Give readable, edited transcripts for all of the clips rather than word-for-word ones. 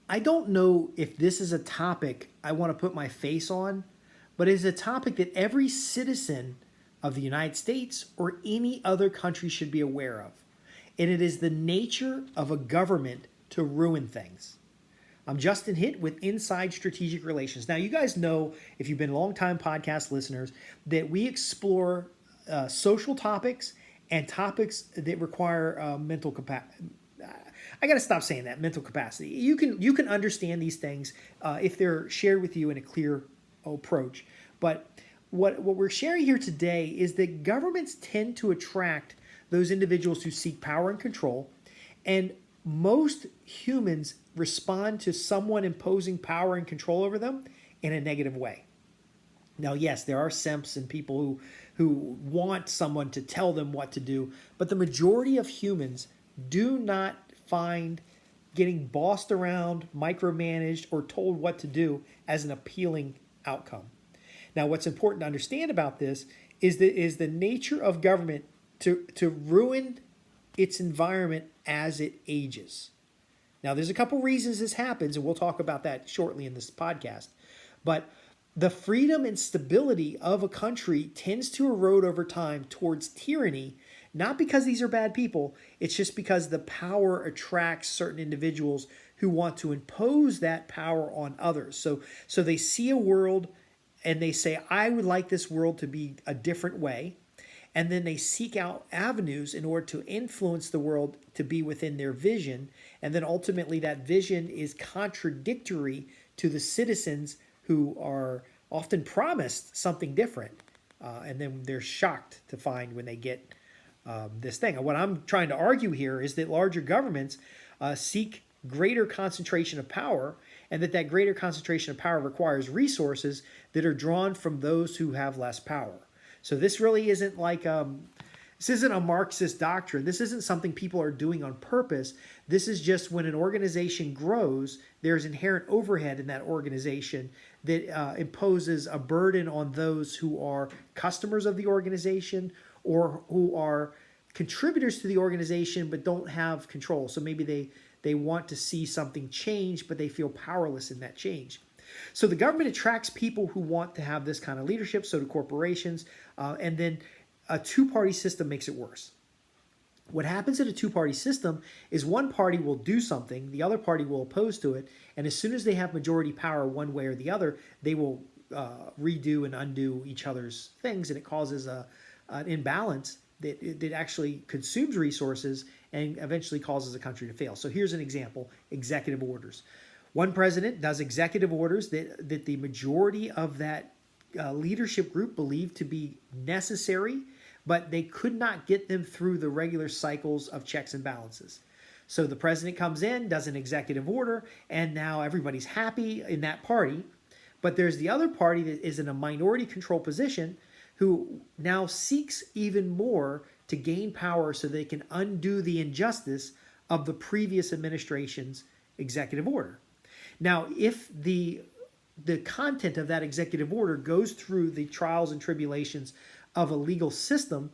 I don't know if this is a topic I want to put my face on, but it is a topic that every citizen of the United States or any other country should be aware of. And it is the nature of a government to ruin things. I'm Justin Hitt with Inside Strategic Relations. Now, you guys know, if you've been longtime podcast listeners, that we explore social topics and topics that require mental capacity. I got to stop saying that, mental capacity. You can understand these things if they're shared with you in a clear approach. But what we're sharing here today is that governments tend to attract those individuals who seek power and control, and most humans respond to someone imposing power and control over them in a negative way. Now, yes, there are simps and people who want someone to tell them what to do, but the majority of humans do not find getting bossed around, micromanaged, or told what to do as an appealing outcome. Now, what's important to understand about this is the nature of government to ruin its environment as it ages. Now, there's a couple reasons this happens, and we'll talk about that shortly in this podcast. But the freedom and stability of a country tends to erode over time towards tyranny, not because these are bad people. It's just because the power attracts certain individuals who want to impose that power on others. So they see a world and they say, I would like this world to be a different way. And then they seek out avenues in order to influence the world to be within their vision. And then ultimately that vision is contradictory to the citizens who are often promised something different. And then they're shocked to find when they get this thing. And what I'm trying to argue here is that larger governments seek greater concentration of power, and that greater concentration of power requires resources that are drawn from those who have less power. So this really isn't like this isn't a Marxist doctrine. This isn't something people are doing on purpose. This is just when an organization grows, there's inherent overhead in that organization that imposes a burden on those who are customers of the organization or who are contributors to the organization but don't have control. So maybe they want to see something change, but they feel powerless in that change. So the government attracts people who want to have this kind of leadership, so do corporations, and then a two-party system makes it worse. What happens in a two-party system is one party will do something, the other party will oppose to it, and as soon as they have majority power one way or the other, they will redo and undo each other's things, and it causes an imbalance that actually consumes resources and eventually causes a country to fail. So here's an example: executive orders. One president does executive orders that the majority of that leadership group believed to be necessary, but they could not get them through the regular cycles of checks and balances. So the president comes in, does an executive order, and now everybody's happy in that party. But there's the other party that is in a minority control position who now seeks even more to gain power so they can undo the injustice of the previous administration's executive order. Now, if the content of that executive order goes through the trials and tribulations of a legal system,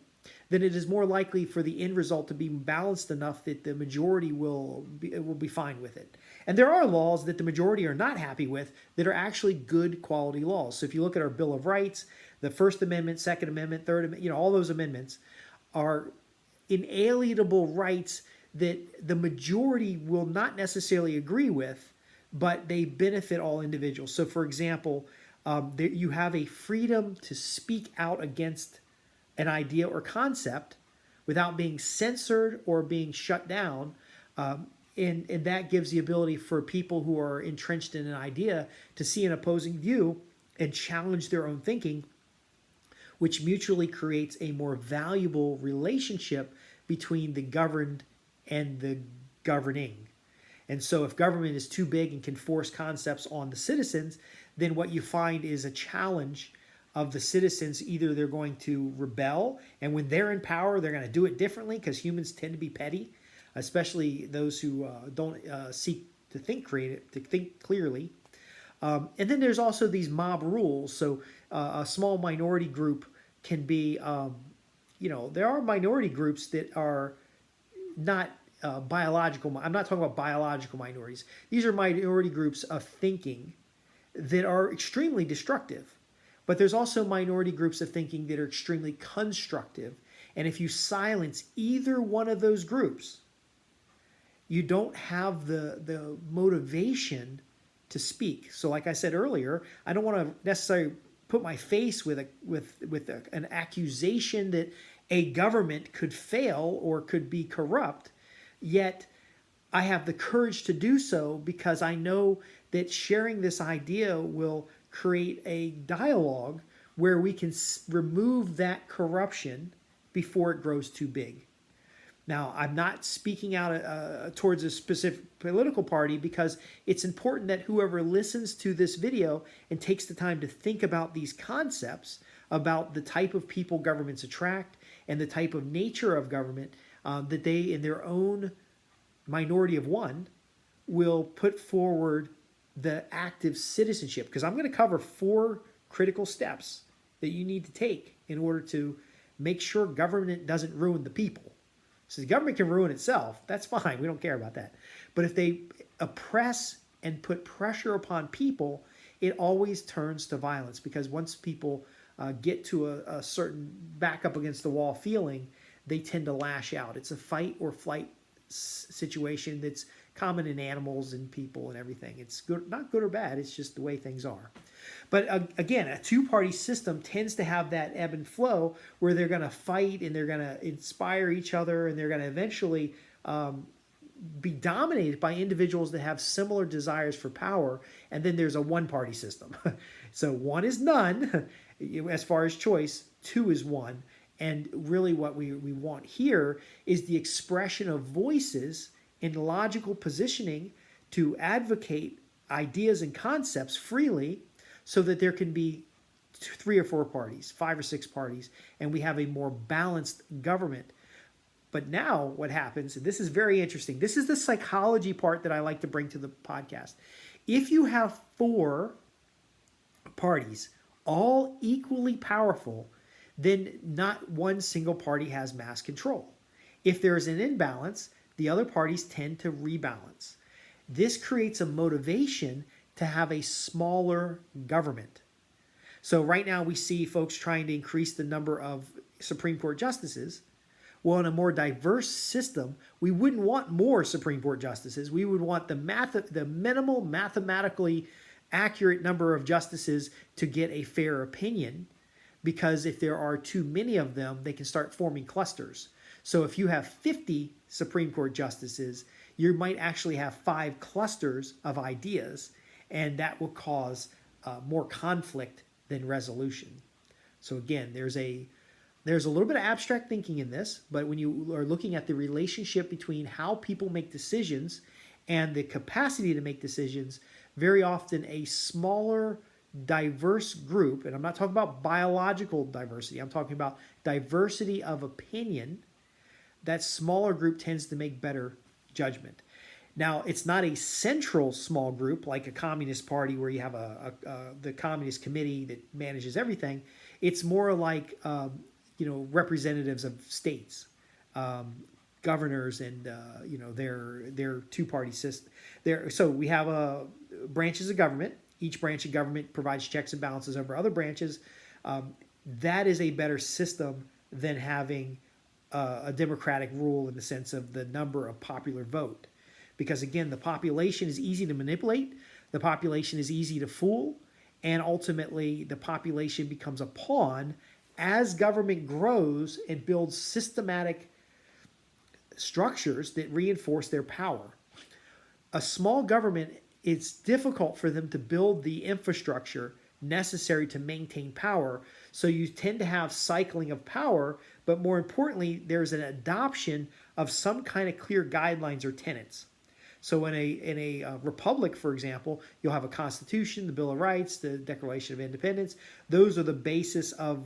then it is more likely for the end result to be balanced enough that the majority will be fine with it. And there are laws that the majority are not happy with that are actually good quality laws. So if you look at our Bill of Rights, the First Amendment, Second Amendment, Third Amendment, all those amendments are inalienable rights that the majority will not necessarily agree with, but they benefit all individuals. So, for example, you have a freedom to speak out against an idea or concept without being censored or being shut down. And that gives the ability for people who are entrenched in an idea to see an opposing view and challenge their own thinking, which mutually creates a more valuable relationship between the governed and the governing. And so if government is too big and can force concepts on the citizens, then what you find is a challenge of the citizens. Either they're going to rebel, and when they're in power, they're going to do it differently because humans tend to be petty, especially those who don't seek to think clearly. And then there's also these mob rules. So a small minority group can be, there are minority groups that are not biological. I'm not talking about biological minorities. These are minority groups of thinking that are extremely destructive. But there's also minority groups of thinking that are extremely constructive. And if you silence either one of those groups, you don't have the motivation to speak. So like I said earlier, I don't want to necessarily put my face with an accusation that a government could fail or could be corrupt, yet I have the courage to do so because I know that sharing this idea will create a dialogue where we can remove that corruption before it grows too big. Now, I'm not speaking out towards a specific political party because it's important that whoever listens to this video and takes the time to think about these concepts, about the type of people governments attract and the type of nature of government, that they, in their own minority of one, will put forward the active citizenship. Because I'm going to cover 4 critical steps that you need to take in order to make sure government doesn't ruin the people. So the government can ruin itself. That's fine. We don't care about that. But if they oppress and put pressure upon people, it always turns to violence, because once people get to a certain back up against the wall feeling, they tend to lash out. It's a fight or flight situation that's common in animals and people and everything. It's good, not good or bad. It's just the way things are. But again, a two-party system tends to have that ebb and flow where they're going to fight and they're going to inspire each other, and they're going to eventually be dominated by individuals that have similar desires for power. And then there's a one-party system. So 1 is none as far as choice, 2 is 1. And really what we want here is the expression of voices in logical positioning to advocate ideas and concepts freely, so that there can be 3 or 4 parties, 5 or 6 parties, and we have a more balanced government. But now what happens, and this is very interesting, this is the psychology part that I like to bring to the podcast. If you have 4 parties, all equally powerful, then not one single party has mass control. If there is an imbalance, the other parties tend to rebalance. This creates a motivation to have a smaller government. So right now we see folks trying to increase the number of Supreme Court justices. Well, in a more diverse system, we wouldn't want more Supreme Court justices. We would want the minimal mathematically accurate number of justices to get a fair opinion, because if there are too many of them, they can start forming clusters. So if you have 50 Supreme Court justices, you might actually have 5 clusters of ideas, and that will cause more conflict than resolution. So again, there's a little bit of abstract thinking in this, but when you are looking at the relationship between how people make decisions and the capacity to make decisions, very often a smaller, diverse group, and I'm not talking about biological diversity, I'm talking about diversity of opinion, that smaller group tends to make better judgment. Now, it's not a central small group like a communist party where you have the communist committee that manages everything. It's more like representatives of states, governors, and their two-party system. So we have branches of government. Each branch of government provides checks and balances over other branches. That is a better system than having a democratic rule in the sense of the number of popular vote. Because again, the population is easy to manipulate, the population is easy to fool, and ultimately the population becomes a pawn as government grows and builds systematic structures that reinforce their power. A small government, it's difficult for them to build the infrastructure necessary to maintain power, so you tend to have cycling of power, but more importantly, there's an adoption of some kind of clear guidelines or tenets. So in a republic, for example, you'll have a constitution, the Bill of Rights, the Declaration of Independence. Those are the basis of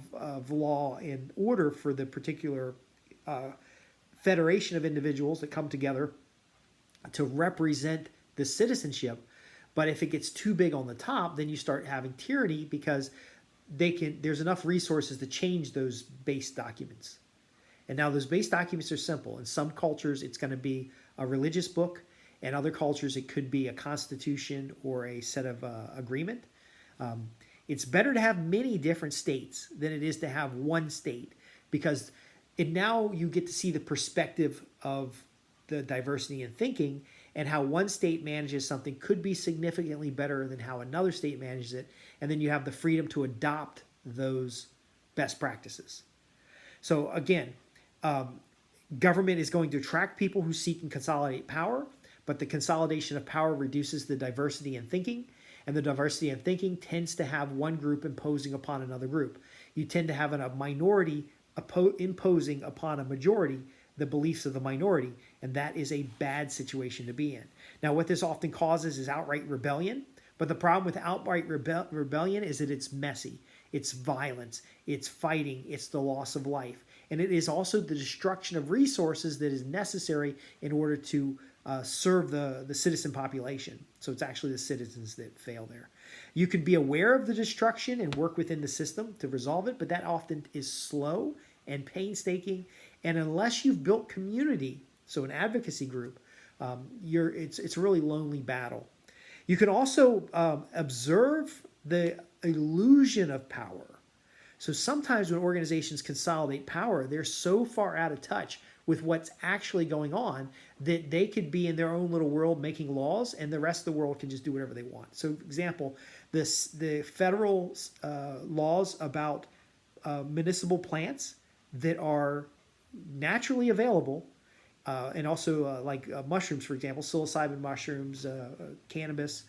law and order for the particular federation of individuals that come together to represent the citizenship. But if it gets too big on the top, then you start having tyranny, because there's enough resources to change those base documents. And now those base documents are simple. In some cultures, it's going to be a religious book. In other cultures, it could be a constitution or a set of agreement. Um, it's better to have many different states than it is to have one state, because now you get to see the perspective of the diversity in thinking, and how one state manages something could be significantly better than how another state manages it. And then you have the freedom to adopt those best practices. So again, government is going to attract people who seek and consolidate power, but the consolidation of power reduces the diversity in thinking, and the diversity in thinking tends to have one group imposing upon another group. You tend to have a minority imposing upon a majority the beliefs of the minority, and that is a bad situation to be in. Now, what this often causes is outright rebellion, but the problem with outright rebellion is that it's messy, it's violence, it's fighting, it's the loss of life, and it is also the destruction of resources that is necessary in order to serve the citizen population. So it's actually the citizens that fail there. You can be aware of the destruction and work within the system to resolve it, but that often is slow and painstaking. And unless you've built community, so an advocacy group, it's a really lonely battle. You can also observe the illusion of power. So sometimes when organizations consolidate power, they're so far out of touch with what's actually going on that they could be in their own little world making laws, and the rest of the world can just do whatever they want. So, for example, the federal laws about municipal plants that are naturally available, and also like mushrooms, for example, psilocybin mushrooms, cannabis.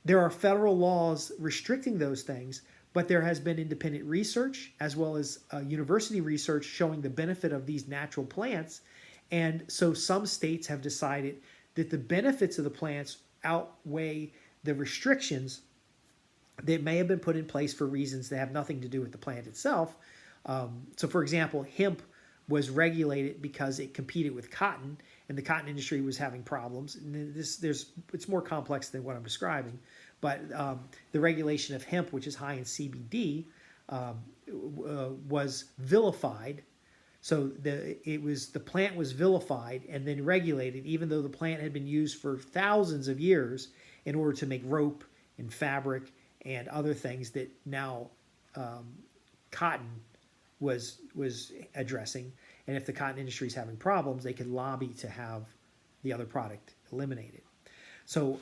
There are federal laws restricting those things, but there has been independent research as well as university research showing the benefit of these natural plants. And so some states have decided that the benefits of the plants outweigh the restrictions that may have been put in place for reasons that have nothing to do with the plant itself. So, for example, hemp was regulated because it competed with cotton, and the cotton industry was having problems. And it's more complex than what I'm describing, but the regulation of hemp, which is high in CBD, was vilified. So the plant was vilified and then regulated, even though the plant had been used for thousands of years in order to make rope and fabric and other things that now cotton was addressing. And if the cotton industry is having problems, they could lobby to have the other product eliminated. So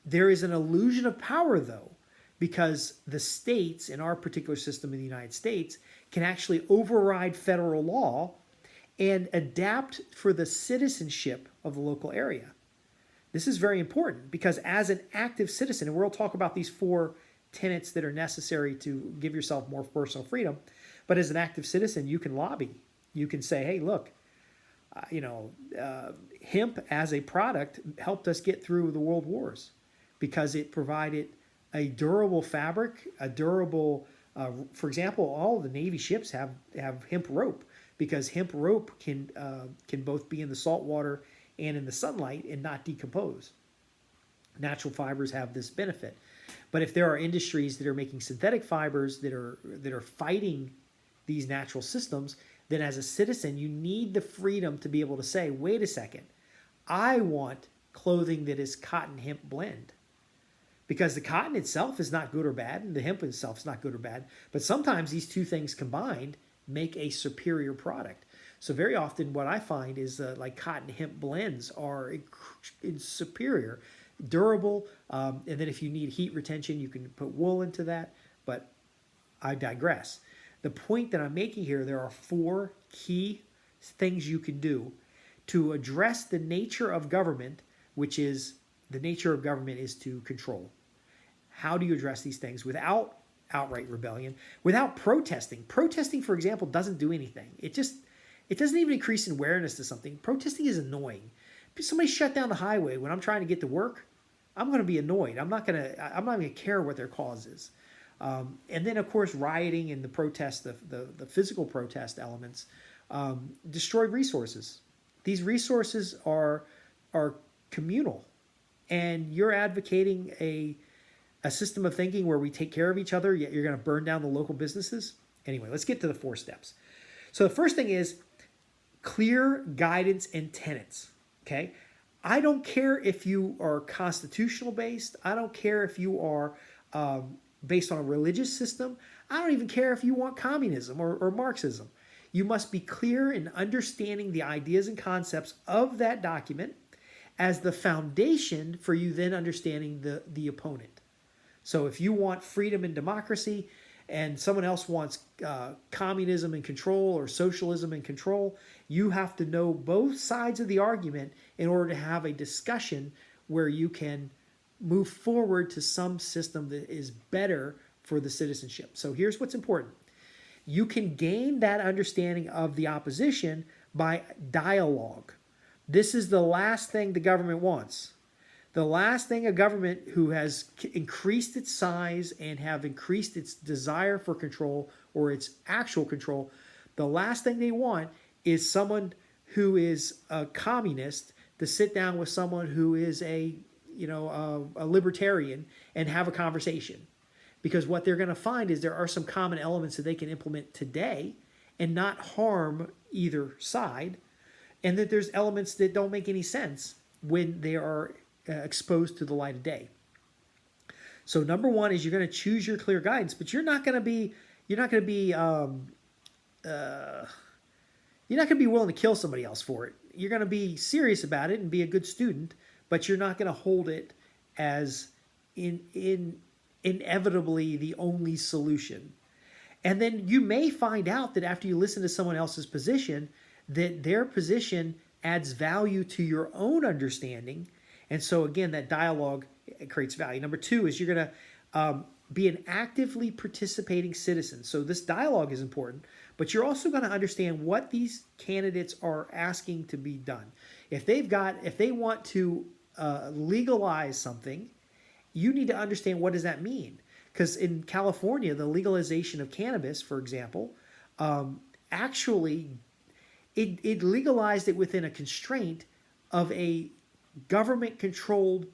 there is an illusion of power, though, because the states in our particular system in the United States can actually override federal law and adapt for the citizenship of the local area. This is very important because as an active citizen, and we'll talk about these 4 tenets that are necessary to give yourself more personal freedom, but as an active citizen, you can lobby. You can say, hey, look, hemp as a product helped us get through the world wars because it provided a durable fabric, a durable, for example, all of the Navy ships have hemp rope because hemp rope can both be in the salt water and in the sunlight and not decompose. Natural fibers have this benefit. But if there are industries that are making synthetic fibers that are fighting these natural systems, then as a citizen, you need the freedom to be able to say, wait a second, I want clothing that is cotton hemp blend. Because the cotton itself is not good or bad, and the hemp itself is not good or bad. But sometimes these two things combined make a superior product. So very often what I find is like cotton hemp blends are superior, durable, and then if you need heat retention, you can put wool into that. But I digress. The point that I'm making here, there are 4 key things you can do to address the nature of government, which is the nature of government is to control. How do you address these things without outright rebellion, without protesting? Protesting, for example, doesn't do anything. It doesn't even increase in awareness to something. Protesting is annoying. If somebody shut down the highway when I'm trying to get to work, I'm going to be annoyed. I'm not going to care what their cause is. And then, of course, rioting and the protest, the physical protest elements, destroy resources. These resources are communal, and you're advocating a system of thinking where we take care of each other, yet you're going to burn down the local businesses. Anyway, let's get to the 4 steps. So the first thing is clear guidance and tenets. Okay? I don't care if you are constitutional based. I don't care if you are based on a religious system. I don't even care if you want communism or Marxism. You must be clear in understanding the ideas and concepts of that document as the foundation for you then understanding the opponent. So if you want freedom and democracy and someone else wants communism and control or socialism and control, you have to know both sides of the argument in order to have a discussion where you can move forward to some system that is better for the citizenship. So here's what's important. You can gain that understanding of the opposition by dialogue. This is the last thing the government wants. The last thing a government who has increased its size and have increased its desire for control or its actual control, the last thing they want is someone who is a communist to sit down with someone who is a libertarian and have a conversation. Because what they're going to find is there are some common elements that they can implement today and not harm either side, and that there's elements that don't make any sense when they are exposed to the light of day. So number one is you're going to choose your clear guidance, but you're not going to be willing to kill somebody else for it. You're going to be serious about it and be a good student, but you're not going to hold it as inevitably the only solution. And then you may find out that after you listen to someone else's position, that their position adds value to your own understanding. And so again, that dialogue creates value. Number two is you're going to be an actively participating citizen. So this dialogue is important, but you're also going to understand what these candidates are asking to be done. If they want to legalize something, you need to understand what does that mean. Because in California, the legalization of cannabis, for example, actually it legalized it within a constraint of a government-controlled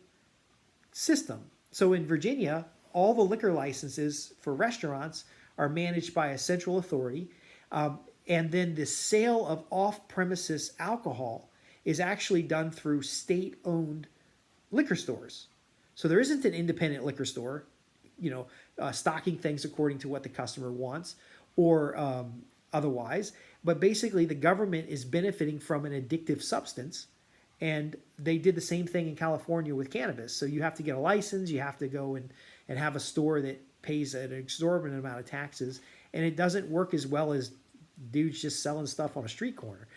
system. So in Virginia, all the liquor licenses for restaurants are managed by a central authority, and then the sale of off-premises alcohol is actually done through state-owned liquor stores. So there isn't an independent liquor store, stocking things according to what the customer wants or otherwise. But basically, the government is benefiting from an addictive substance. And they did the same thing in California with cannabis. So you have to get a license. You have to go and have a store that pays an exorbitant amount of taxes. And it doesn't work as well as dudes just selling stuff on a street corner.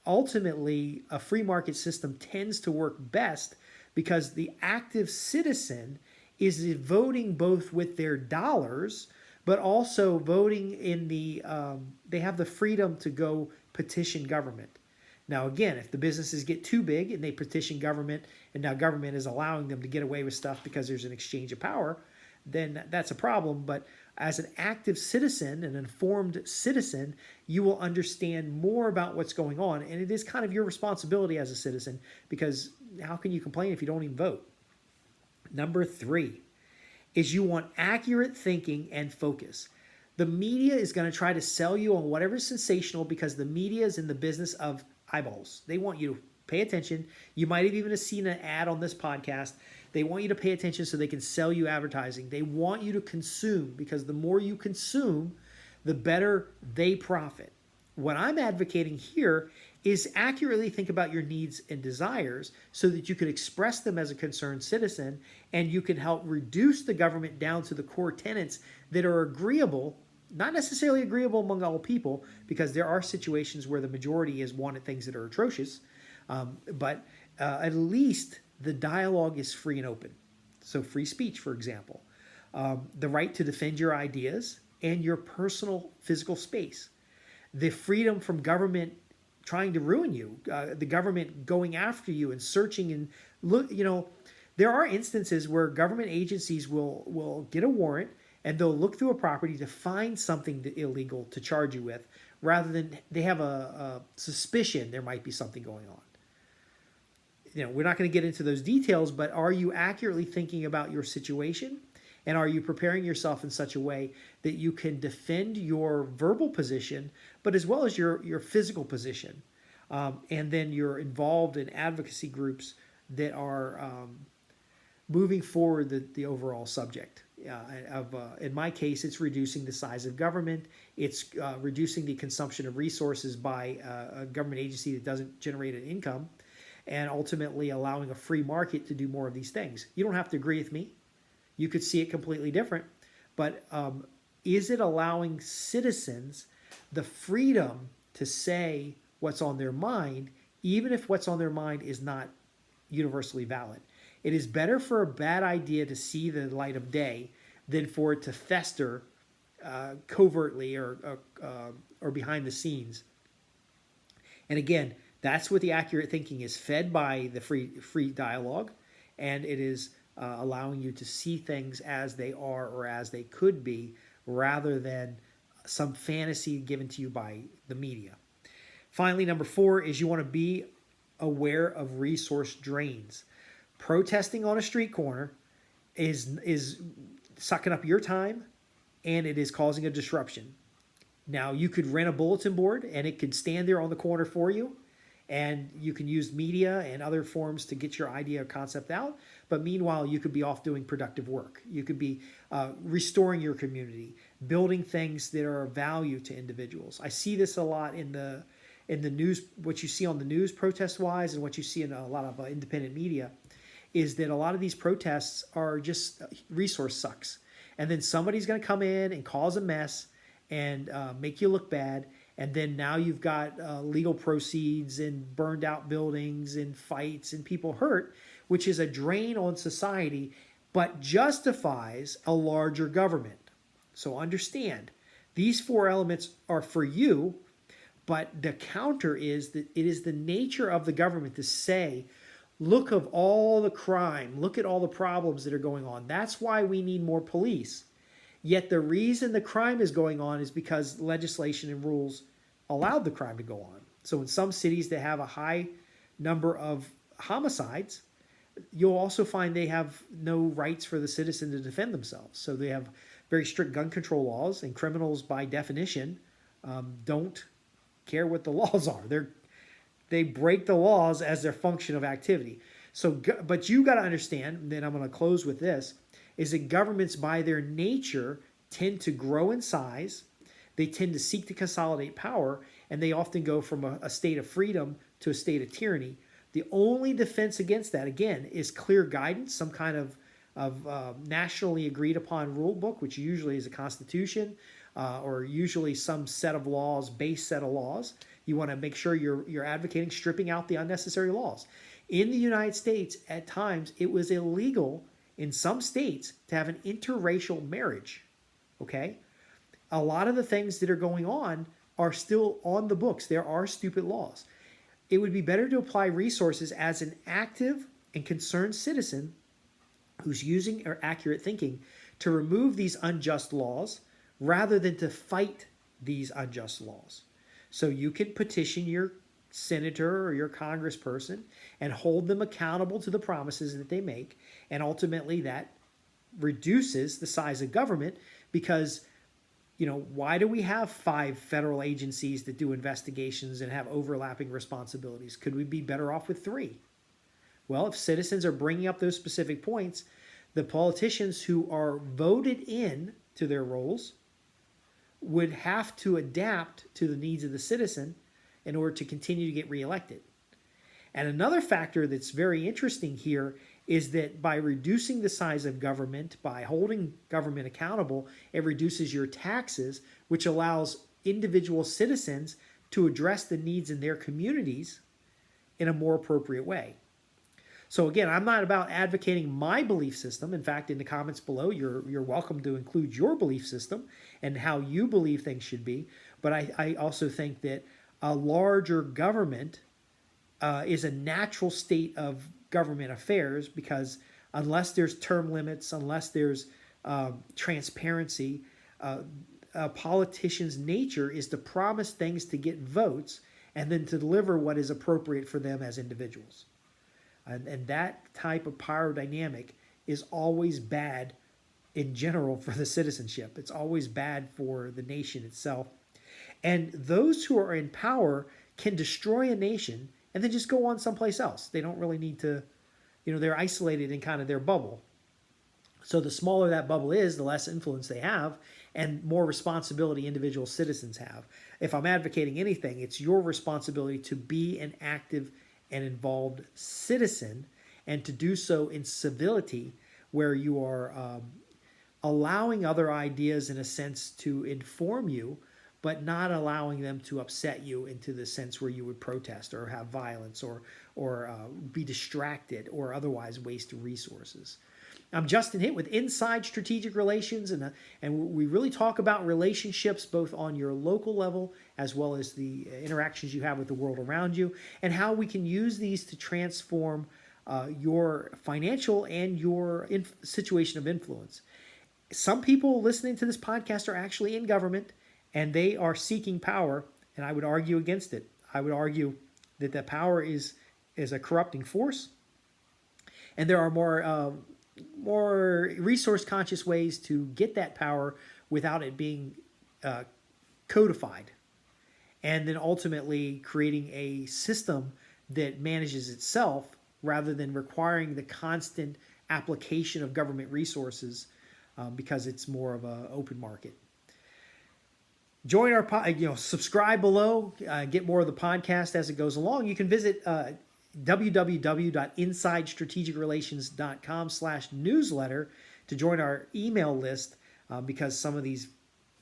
Ultimately, a free market system tends to work best because the active citizen is voting both with their dollars, but also voting in they have the freedom to go petition government. Now, again, if the businesses get too big and they petition government and now government is allowing them to get away with stuff because there's an exchange of power, then that's a problem. But as an active citizen, an informed citizen, you will understand more about what's going on. And it is kind of your responsibility as a citizen, because how can you complain if you don't even vote? Number three is you want accurate thinking and focus. The media is going to try to sell you on whatever's sensational because the media is in the business of eyeballs. They want you to pay attention. You might have even seen an ad on this podcast. They want you to pay attention so they can sell you advertising. They want you to consume, because the more you consume, the better they profit. What I'm advocating here is accurately think about your needs and desires so that you can express them as a concerned citizen, and you can help reduce the government down to the core tenets that are agreeable, not necessarily agreeable among all people, because there are situations where the majority has wanted things that are atrocious, but at least the dialogue is free and open. So free speech, for example, the right to defend your ideas and your personal physical space, the freedom from government trying to ruin you, the government going after you and searching and look, there are instances where government agencies will get a warrant and they'll look through a property to find something illegal to charge you with, rather than they have a suspicion there might be something going on. We're not going to get into those details, but are you accurately thinking about your situation? And are you preparing yourself in such a way that you can defend your verbal position, but as well as your physical position? And then you're involved in advocacy groups that are moving forward the overall subject. In my case, it's reducing the size of government. It's reducing the consumption of resources by a government agency that doesn't generate an income, and ultimately allowing a free market to do more of these things. You don't have to agree with me. You could see it completely different. But is it allowing citizens the freedom to say what's on their mind, even if what's on their mind is not universally valid? It is better for a bad idea to see the light of day than for it to fester covertly or behind the scenes. And again, that's what the accurate thinking is, fed by the free dialogue, and it is allowing you to see things as they are or as they could be, rather than some fantasy given to you by the media. Finally, number 4 is you want to be aware of resource drains. Protesting on a street corner is sucking up your time, and it is causing a disruption. Now, you could rent a bulletin board and it could stand there on the corner for you, and you can use media and other forms to get your idea or concept out. But meanwhile, you could be off doing productive work. You could be restoring your community, building things that are of value to individuals. I see this a lot in the news, what you see on the news protest-wise, and what you see in a lot of independent media, is that a lot of these protests are just resource sucks. And then somebody's going to come in and cause a mess and make you look bad. And then now you've got legal proceeds and burned out buildings and fights and people hurt, which is a drain on society, but justifies a larger government. So understand, these 4 elements are for you, but the counter is that it is the nature of the government to say, look of all the crime, look at all the problems that are going on. That's why we need more police. Yet the reason the crime is going on is because legislation and rules allowed the crime to go on. So in some cities that have a high number of homicides, you'll also find they have no rights for the citizen to defend themselves. So they have very strict gun control laws, and criminals by definition don't care what the laws are. They break the laws as their function of activity. So, but you got to understand, and then I'm going to close with this, is that governments by their nature tend to grow in size. They tend to seek to consolidate power, and they often go from a state of freedom to a state of tyranny. The only defense against that, again, is clear guidance, some kind of nationally agreed upon rule book, which usually is a constitution, or usually some set of laws, base set of laws. You want to make sure you're advocating stripping out the unnecessary laws. In the United States, at times, it was illegal in some states to have an interracial marriage. Okay? A lot of the things that are going on are still on the books. There are stupid laws. It would be better to apply resources as an active and concerned citizen who's using or accurate thinking to remove these unjust laws rather than to fight these unjust laws. So you can petition your senator or your congressperson and hold them accountable to the promises that they make. And ultimately that reduces the size of government because, why do we have 5 federal agencies that do investigations and have overlapping responsibilities? Could we be better off with 3? Well, if citizens are bringing up those specific points, the politicians who are voted in to their roles would have to adapt to the needs of the citizen in order to continue to get reelected. And another factor that's very interesting here is that by reducing the size of government, by holding government accountable, it reduces your taxes, which allows individual citizens to address the needs in their communities in a more appropriate way. So again, I'm not about advocating my belief system. In fact, in the comments below, you're welcome to include your belief system and how you believe things should be. But I also think that a larger government is a natural state of government affairs because unless there's term limits, unless there's transparency, a politician's nature is to promise things to get votes and then to deliver what is appropriate for them as individuals. And that type of power dynamic is always bad in general for the citizenship. It's always bad for the nation itself. And those who are in power can destroy a nation and then just go on someplace else. They don't really need to, they're isolated in kind of their bubble. So the smaller that bubble is, the less influence they have and more responsibility individual citizens have. If I'm advocating anything, it's your responsibility to be an active and involved citizen and to do so in civility, where you are allowing other ideas in a sense to inform you, but not allowing them to upset you into the sense where you would protest or have violence or be distracted or otherwise waste resources. I'm Justin Hitt with Inside Strategic Relations, and we really talk about relationships both on your local level as well as the interactions you have with the world around you, and how we can use these to transform your financial and your situation of influence. Some people listening to this podcast are actually in government, and they are seeking power, and I would argue against it. I would argue that the power is a corrupting force, and there are more resource-conscious ways to get that power without it being codified, and then ultimately creating a system that manages itself rather than requiring the constant application of government resources because it's more of an open market. Join our subscribe below, get more of the podcast as it goes along. You can visit www.insidestrategicrelations.com/newsletter to join our email list because some of these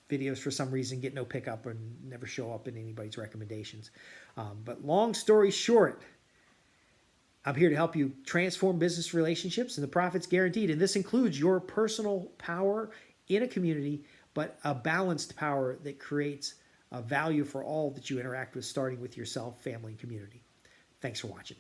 videos for some reason get no pickup and never show up in anybody's recommendations. But long story short, I'm here to help you transform business relationships, and the profit's guaranteed. And this includes your personal power in a community, but a balanced power that creates value for all that you interact with, starting with yourself, family, and community. Thanks for watching.